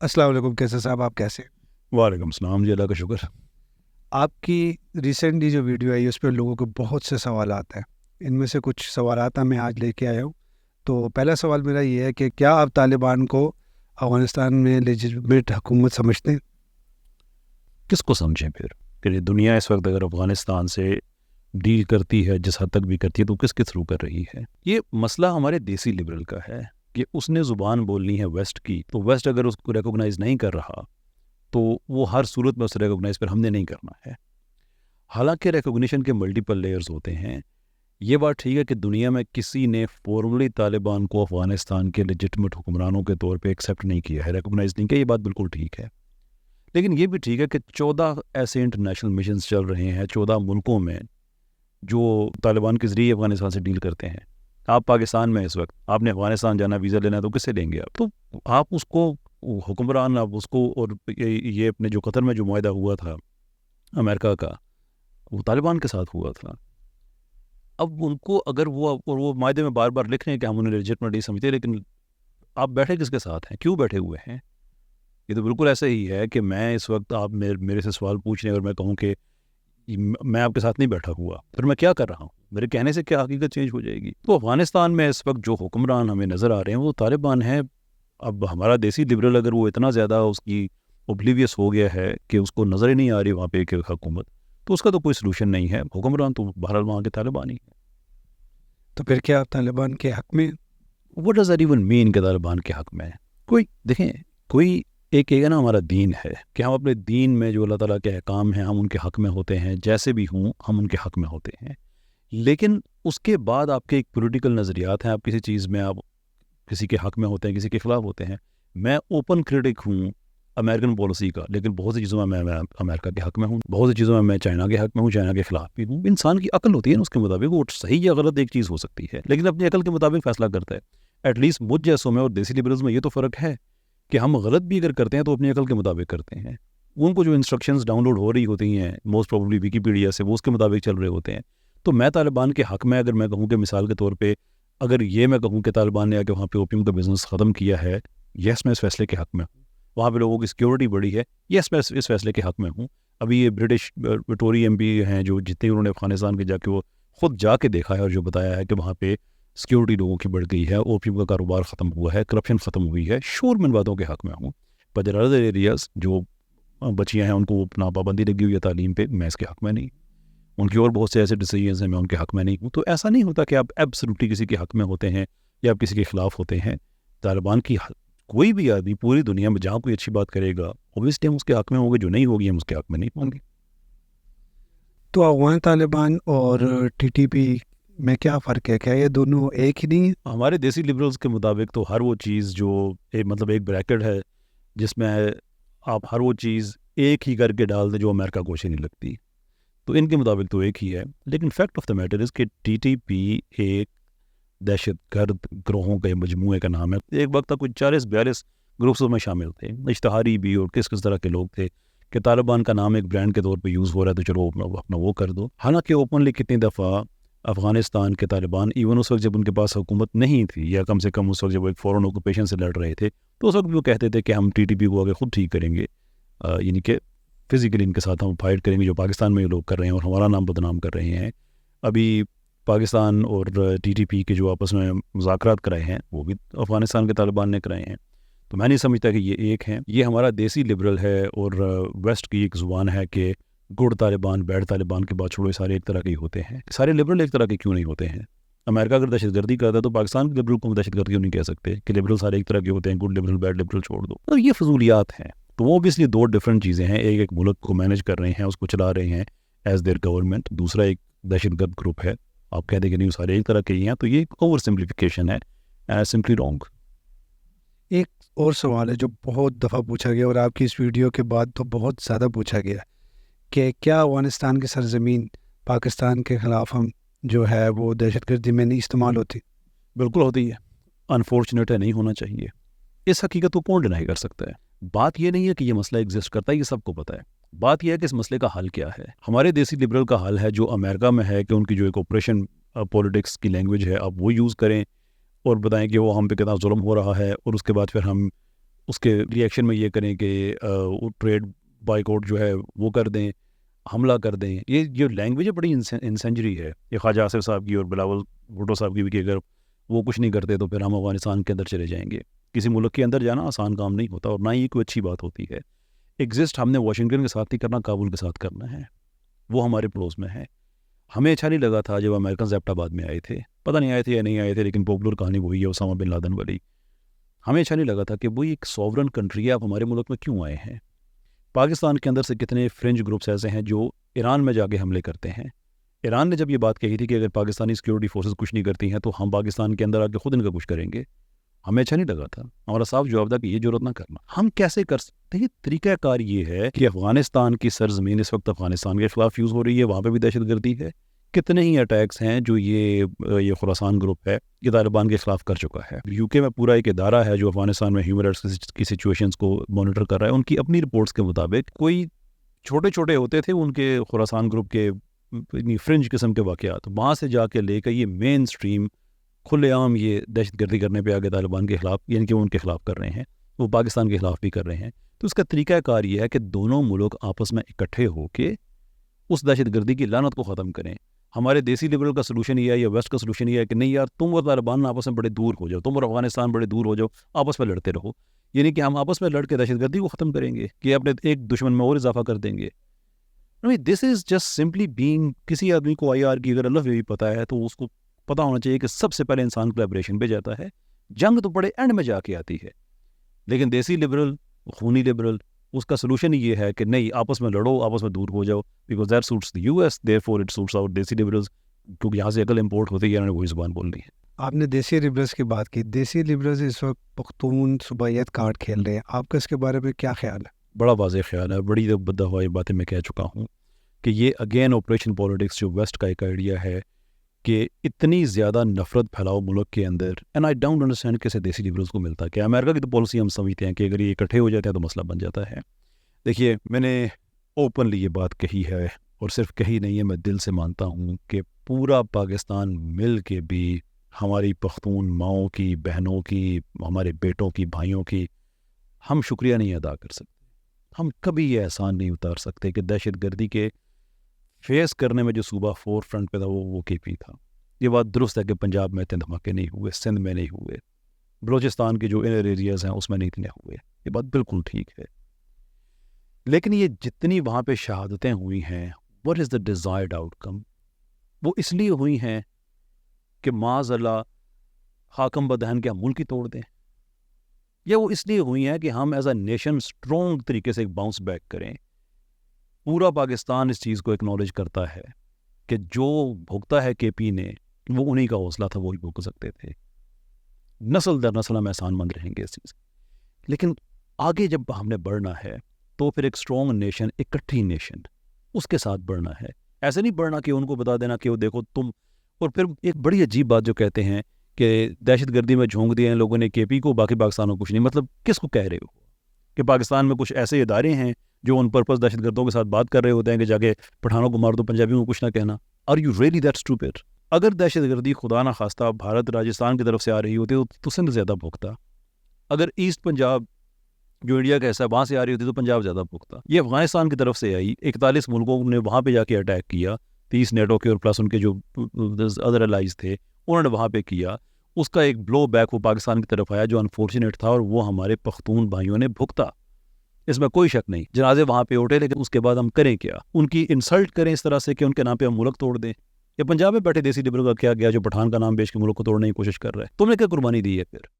السلام علیکم کیسے صاحب، آپ کیسے؟ وعلیکم السلام جی، اللہ کا شکر۔ آپ کی ریسنٹلی جو ویڈیو آئی اس پہ لوگوں کو بہت سے سوالات ہیں، ان میں سے کچھ سوالات میں آج لے کے آیا ہوں۔ تو پہلا سوال میرا یہ ہے کہ کیا آپ طالبان کو افغانستان میں لیجٹمیٹ حکومت سمجھتے ہیں؟ کس کو سمجھیں پھر کہ یہ دنیا اس وقت اگر افغانستان سے ڈیل کرتی ہے جس حد تک بھی کرتی ہے تو کس کے تھرو کر رہی ہے؟ یہ مسئلہ ہمارے دیسی لبرل کا ہے کہ اس نے زبان بولنی ہے ویسٹ کی، تو ویسٹ اگر اس کو ریکوگنائز نہیں کر رہا تو وہ ہر صورت میں اسے ریکوگنائز پھر ہم نے نہیں کرنا ہے۔ حالانکہ ریکوگنیشن کے ملٹیپل لیئرز ہوتے ہیں۔ یہ بات ٹھیک ہے کہ دنیا میں کسی نے فارملی طالبان کو افغانستان کے لیجٹمیٹ حکمرانوں کے طور پہ ایکسیپٹ نہیں کیا ہے، ریکوگنائز نہیں کیا، یہ بات بالکل ٹھیک ہے۔ لیکن یہ بھی ٹھیک ہے کہ 14 ایسے انٹرنیشنل مشنز چل رہے ہیں 14 ملکوں میں جو طالبان کے ذریعے افغانستان سے ڈیل کرتے ہیں۔ آپ پاکستان میں اس وقت آپ نے افغانستان جانا، ویزا لینا ہے تو کس سے لیں گے آپ؟ تو آپ اس کو حکمران، آپ اس کو، اور یہ اپنے جو قطر میں جو معاہدہ ہوا تھا امریکہ کا، وہ طالبان کے ساتھ ہوا تھا۔ اب ان کو اگر وہ معاہدے میں بار بار لکھ رہے ہیں کہ ہم انہیں لیجٹمیٹ سمجھتے ہیں، لیکن آپ بیٹھے کس کے ساتھ ہیں؟ کیوں بیٹھے ہوئے ہیں؟ یہ تو بالکل ایسا ہی ہے کہ میں اس وقت آپ میرے سے سوال پوچھ رہے ہیں اور میں کہوں کہ میں آپ کے ساتھ نہیں بیٹھا ہوا، پھر میں کیا کر رہا ہوں؟ میرے کہنے سے کیا حقیقت چینج ہو جائے گی؟ تو افغانستان میں اس وقت جو حکمران ہمیں نظر آ رہے ہیں وہ طالبان ہیں۔ اب ہمارا دیسی لبرل اگر وہ اتنا زیادہ اس کی اوبلیویس ہو گیا ہے کہ اس کو نظر ہی نہیں آ رہی وہاں پہ ایک حکومت، تو اس کا تو کوئی سلوشن نہیں ہے۔ حکمران تو بہرحال وہاں کے طالبان ہی ہیں۔ تو پھر کیا آپ طالبان کے حق میں؟ What does that even mean کہ طالبان کے حق میں؟ کوئی دیکھیں، کوئی ایک نا ہمارا دین ہے کہ ہم اپنے دین میں جو اللہ تعالیٰ کے احکام ہیں ہم ان کے حق میں ہوتے ہیں، جیسے بھی ہوں ہم ان کے حق میں ہوتے ہیں۔ لیکن اس کے بعد آپ کے ایک پولیٹیکل نظریات ہیں، آپ کسی چیز میں آپ کسی کے حق میں ہوتے ہیں، کسی کے خلاف ہوتے ہیں۔ میں اوپن کریٹک ہوں امریکن پالیسی کا، لیکن بہت سی چیزوں میں امریکہ کے حق میں ہوں، بہت سی چیزوں میں چائنا کے حق میں ہوں، چائنا کے خلاف بھی ہوں۔ انسان کی عقل ہوتی ہے نا، اس کے مطابق وہ صحیح یا غلط ایک چیز ہو سکتی ہے، لیکن اپنی عقل کے مطابق فیصلہ کرتا ہے۔ ایٹ لیسٹ مجھ جیسوں میں اور دیسی لبرلز میں یہ تو فرق ہے کہ ہم غلط بھی اگر کرتے ہیں تو اپنی عقل کے مطابق کرتے ہیں۔ ان کو جو انسٹرکشنز ڈاؤن لوڈ ہو رہی ہوتی ہیں موسٹ پروبلی ویکیپیڈیا سے، وہ اس کے مطابق چل رہے ہوتے ہیں۔ تو میں طالبان کے حق میں اگر میں کہوں کہ مثال کے طور پہ اگر یہ میں کہوں کہ طالبان نے آ کے وہاں پہ اوپیم کا بزنس ختم کیا ہے، یس میں اس فیصلے کے حق میں ہوں۔ وہاں پہ لوگوں کی سیکیورٹی بڑھی ہے، یس میں اس فیصلے کے حق میں ہوں۔ ابھی یہ برٹش ٹوری ایم پی ہیں جو جتنے انہوں نے افغانستان کے جا کے وہ خود جا کے دیکھا ہے اور جو بتایا ہے کہ وہاں پہ سیکیورٹی لوگوں کی بڑھ گئی ہے، اوپیم کا کاروبار ختم ہوا ہے، کرپشن ختم ہوئی ہے، شور میں ان باتوں کے حق میں ہوں۔ بٹ ادر ایریاز جو بچیاں ہیں ان کو اپنا پابندی لگی ہوئی ہے تعلیم پہ، میں اس کے حق میں نہیں۔ ان کی اور بہت سے ایسے ڈیسیجنز ہیں، میں ان کے حق میں نہیں ہوں۔ تو ایسا نہیں ہوتا کہ آپ ایبسلیوٹلی کسی کے حق میں ہوتے ہیں یا آپ کسی کے خلاف ہوتے ہیں۔ طالبان کی کوئی بھی آدمی پوری دنیا میں جہاں کوئی اچھی بات کرے گا اوبویسلی ہم اس کے حق میں ہوں گے، جو نہیں ہوگی ہم اس کے حق میں نہیں ہوں گے۔ تو افغان طالبان اور ٹی ٹی پی میں کیا فرق ہے؟ کیا یہ دونوں ایک ہی نہیں ہیں؟ ہمارے دیسی لبرلز کے مطابق تو ہر وہ چیز جو مطلب ایک بریکٹ ہے جس میں آپ ہر وہ چیز ایک ہی کر کے ڈال دیں جو امریکہ کو اچھی نہیں لگتی، تو ان کے مطابق تو ایک ہی ہے۔ لیکن fact of the matter is کہ ٹی ٹی پی ایک دہشت گرد گروہوں کے مجموعے کا نام ہے۔ ایک وقت تک کوئی 40-42 گروپس میں شامل تھے، اشتہاری بھی، اور کس طرح کے لوگ تھے کہ طالبان کا نام ایک برانڈ کے طور پہ یوز ہو رہا ہے تو چلو اپنا وہ کر دو۔ حالانکہ اوپنلی کتنی دفعہ افغانستان کے طالبان ایون اس وقت جب ان کے پاس حکومت نہیں تھی، یا کم سے کم اس وقت جب وہ ایک فورن آکوپیشن سے لڑ رہے تھے، تو اس وقت بھی وہ کہتے تھے کہ ہم ٹی ٹی پی کو آگے خود ٹھیک کریں گے، یعنی کہ فزیکلی ان کے ساتھ ہم فائٹ کریں گے جو پاکستان میں یہ لوگ کر رہے ہیں اور ہمارا نام بدنام کر رہے ہیں۔ ابھی پاکستان اور ٹی ٹی پی کے جو آپس میں مذاکرات کرائے ہیں وہ بھی افغانستان کے طالبان نے کرائے ہیں۔ تو میں نہیں سمجھتا کہ یہ ایک ہیں۔ یہ ہمارا دیسی لبرل ہے اور ویسٹ کی ایک زبان ہے کہ گڈ طالبان بیڈ طالبان کے بعد چھوڑو، سارے ایک طرح کے ہی ہوتے ہیں۔ سارے لبرل ایک طرح کے کیوں نہیں ہوتے ہیں؟ امریکہ اگر دہشت گردی کرتا ہے تو پاکستان کے لبرل کو دہشت گرد کیوں نہیں کہہ سکتے کہ لبرل سارے ایک طرح کے ہوتے ہیں، گڈ لبرل بیڈ لبرل چھوڑ دو؟ تو یہ فضولیات ہیں۔ تو وہ بھی اس لیے دو ڈفرینٹ چیزیں ہیں، ایک ملک کو مینیج کر رہے ہیں، اس کو چلا رہے ہیں ایز دیئر گورنمنٹ، دوسرا ایک دہشت گرد گروپ ہے۔ آپ کہہ دیں کہ نہیں سارے ایک طرح کے ہی ہیں، تو یہ ایک اوور سمپلیفیکیشن ہے، سمپلی رانگ۔ ایک اور سوال ہے جو بہت دفعہ پوچھا گیا اور آپ کی اس ویڈیو کے بعد تو بہت زیادہ پوچھا گیا کہ کیا افغانستان کی سرزمین پاکستان کے خلاف ہم جو ہے وہ دہشت گردی میں نہیں استعمال ہوتی؟ بالکل ہوتی ہے، انفارچونیٹ ہے، نہیں ہونا چاہیے۔ اس حقیقت کو کون ڈینائی کر سکتا ہے؟ بات یہ نہیں ہے کہ یہ مسئلہ ایگزسٹ کرتا ہے، یہ سب کو پتہ ہے۔ بات یہ ہے کہ اس مسئلے کا حل کیا ہے۔ ہمارے دیسی لبرل کا حل ہے جو امریکہ میں ہے کہ ان کی جو ایک آپریشن پولیٹکس کی لینگویج ہے آپ وہ یوز کریں اور بتائیں کہ وہ ہم پہ کتنا ظلم ہو رہا ہے، اور اس کے بعد پھر ہم اس کے ریئیکشن میں یہ کریں کہ ٹریڈ بائیکاٹ جو ہے وہ کر دیں، حملہ کر دیں. یہ جو لینگویج ہے بڑی انسینجری ہے، یہ خواجہ آصف صاحب کی اور بلاول بھٹو صاحب کی بھی، کہ اگر وہ کچھ نہیں کرتے تو پھر ہم افغانستان کے اندر چلے جائیں گے. کسی ملک کے اندر جانا آسان کام نہیں ہوتا، اور نہ ہی کوئی اچھی بات ہوتی ہے. ایگزسٹ ہم نے واشنگٹن کے ساتھ نہیں کرنا، کابل کے ساتھ کرنا ہے. وہ ہمارے پڑوس میں ہے. ہمیں اچھا نہیں لگا تھا جب امریکن ایبٹ آباد میں آئے تھے، پتہ نہیں آئے تھے یا نہیں آئے تھے، لیکن پاپولر کہانی وہی ہے، اسامہ بن لادن والی. ہمیں اچھا نہیں لگا تھا کہ وہی ایک سوورن کنٹری ہے، آپ ہمارے ملک میں کیوں آئے ہیں. پاکستان کے اندر سے کتنے فرنج گروپس ایسے ہیں جو ایران میں جا کے حملے کرتے ہیں. ایران نے جب یہ بات کہی تھی کہ اگر پاکستانی سیکیورٹی فورسز کچھ نہیں کرتی ہیں تو ہم پاکستان کے اندر آ کے خود ان کا کچھ کریں گے. ہمیں اچھا نہیں لگا تھا. ہمارا صاف جواب تھا کہ یہ ضرورت نہ کرنا. ہم کیسے کر سکتے ہیں؟ طریقہ کار یہ ہے کہ افغانستان کی سرزمین اس وقت افغانستان کے خلاف یوز ہو رہی ہے، وہاں پہ بھی دہشت گردی ہے. کتنے ہی اٹیکس ہیں جو یہ خراسان گروپ ہے یہ طالبان کے خلاف کر چکا ہے. یو کے میں پورا ایک ادارہ ہے جو افغانستان میں ہیومن رائٹس کی سچویشنز کو مانیٹر کر رہا ہے. ان کی اپنی رپورٹس کے مطابق کوئی چھوٹے چھوٹے ہوتے تھے ان کے خراسان گروپ کے فرنج قسم کے واقعات، وہاں سے جا کے لے کر یہ مین سٹریم کھلے عام یہ دہشت گردی کرنے پہ آگے طالبان کے خلاف، یعنی کہ وہ ان کے خلاف کر رہے ہیں، وہ پاکستان کے خلاف بھی کر رہے ہیں. تو اس کا طریقہ کار یہ ہے کہ دونوں ملک آپس میں اکٹھے ہو کے اس دہشت گردی کی لعنت کو ختم کریں. ہمارے دیسی لبرل کا سلوشن یہ ہے یا ویسٹ کا سلوشن یہ ہے کہ نہیں یار تم اور طالبان آپس میں بڑے دور ہو جاؤ، تم اور افغانستان بڑے دور ہو جاؤ، آپس میں لڑتے رہو. یعنی کہ ہم آپس میں لڑ کے دہشت گردی کو ختم کریں گے کہ اپنے ایک دشمن میں اور اضافہ کر دیں گے. دس از جسٹ سمپلی بینگ. کسی آدمی کو آئی آر کی اگر اللہ بھی پتہ ہے تو اس کو پتہ ہونا چاہیے کہ سب سے پہلے انسان کولیبریشن پہ جاتا ہے، جنگ تو بڑے اینڈ میں جا کے آتی ہے. لیکن دیسی لبرل، خونی لبرل، اس کا سلوشن یہ ہے کہ نہیں آپس میں لڑو، آپس میں دور ہو جاؤ، because that suits the U S, therefore it suits out desi liberals, کیونکہ یہاں سے عقل امپورٹ ہوتی ہے، انہوں نے وہی زبان بولنی ہے. آپ نے دیسی لبرلز کی بات کی. دیسی لبرلز اس وقت پختون صوبائیت کارڈ کھیل رہے ہیں، آپ کا اس کے بارے میں کیا خیال ہے؟ بڑا واضح خیال ہے. بڑی دفعہ یہ باتیں میں کہہ چکا ہوں کہ یہ اگین آپریشن پولیٹکس جو ویسٹ کا ایک آئیڈیا ہے کہ اتنی زیادہ نفرت پھیلاؤ ملک کے اندر. اینڈ آئی ڈونٹ انڈرسٹینڈ کیسے دیسی لبرلز کو ملتا. کہ امریکہ کی تو پالیسی ہم سمجھتے ہیں کہ اگر یہ اکٹھے ہو جاتے ہیں تو مسئلہ بن جاتا ہے. دیکھیے میں نے اوپنلی یہ بات کہی ہے، اور صرف کہی نہیں ہے، میں دل سے مانتا ہوں کہ پورا پاکستان مل کے بھی ہماری پختون ماؤں کی، بہنوں کی، ہمارے بیٹوں کی، بھائیوں کی ہم شکریہ نہیں ادا کر سکتے. ہم کبھی یہ احسان نہیں اتار سکتے کہ دہشت گردی کے فیس کرنے میں جو صوبہ فور فرنٹ پہ تھا وہ کے پی تھا. یہ بات درست ہے کہ پنجاب میں اتنے دھماکے نہیں ہوئے، سندھ میں نہیں ہوئے، بلوچستان کے جو انر ایریاز ہیں اس میں نہیں اتنے ہوئے. یہ بات بالکل ٹھیک ہے. لیکن یہ جتنی وہاں پہ شہادتیں ہوئی ہیں، what is the desired outcome؟ وہ اس لیے ہوئی ہیں کہ معاذ اللہ حاکم بدہن کے ہم ملک ہی توڑ دیں، یا وہ اس لیے ہوئی ہیں کہ ہم ایز اے نیشن اسٹرانگ طریقے سے ایک باؤنس بیک کریں. پورا پاکستان اس چیز کو اکنالج کرتا ہے کہ جو بھگتا ہے کے پی نے وہ انہی کا حوصلہ تھا، وہی بھوگ سکتے تھے. نسل در نسل ہم احسان مند رہیں گے اس چیز. لیکن آگے جب ہم نے بڑھنا ہے تو پھر ایک اسٹرانگ نیشن، اکٹھی نیشن، اس کے ساتھ بڑھنا ہے. ایسے نہیں بڑھنا کہ ان کو بتا دینا کہ وہ دیکھو تم. اور پھر ایک بڑی عجیب بات جو کہتے ہیں کہ دہشت گردی میں جھونک دیا ہیں لوگوں نے کے پی کو، باقی پاکستان کو کچھ نہیں. مطلب کس کو کہہ رہے ہو؟ کہ پاکستان میں کچھ ایسے ادارے ہیں جو ان پرپز دہشت گردوں کے ساتھ بات کر رہے ہوتے ہیں کہ جا کے پٹھانوں کو مار دو، پنجابیوں کو کچھ نہ کہنا. Are you really that stupid? اگر دہشت گردی خدا نہ خواستہ بھارت راجستھان کی طرف سے آ رہی ہوتی تو سندھ زیادہ بھوگتا. اگر ایسٹ پنجاب جو انڈیا کا حصہ ہے وہاں سے آ رہی ہوتی تو پنجاب زیادہ بھوگتا. یہ افغانستان کی طرف سے آئی، 41 ملکوں نے وہاں پہ جا کے اٹیک کیا، 30 نیٹو کے اور پلس ان کے جو ادر الائز تھے انہوں نے وہاں پہ کیا. اس کا ایک بلو بیک وہ پاکستان کی طرف آیا جو انفارچونیٹ تھا، اور وہ ہمارے پختون بھائیوں نے بھگتا. اس میں کوئی شک نہیں. جنازے وہاں پہ اٹھے، لیکن اس کے بعد ہم کریں کیا؟ ان کی انسلٹ کریں اس طرح سے کہ ان کے نام پہ ہم ملک توڑ دیں؟ یا پنجاب میں بیٹھے دیسی لبرل کا کیا گیا جو پٹھان کا نام بیچ کے ملک کو توڑنے کی کوشش کر رہا ہے؟ تم نے کیا قربانی دی ہے پھر؟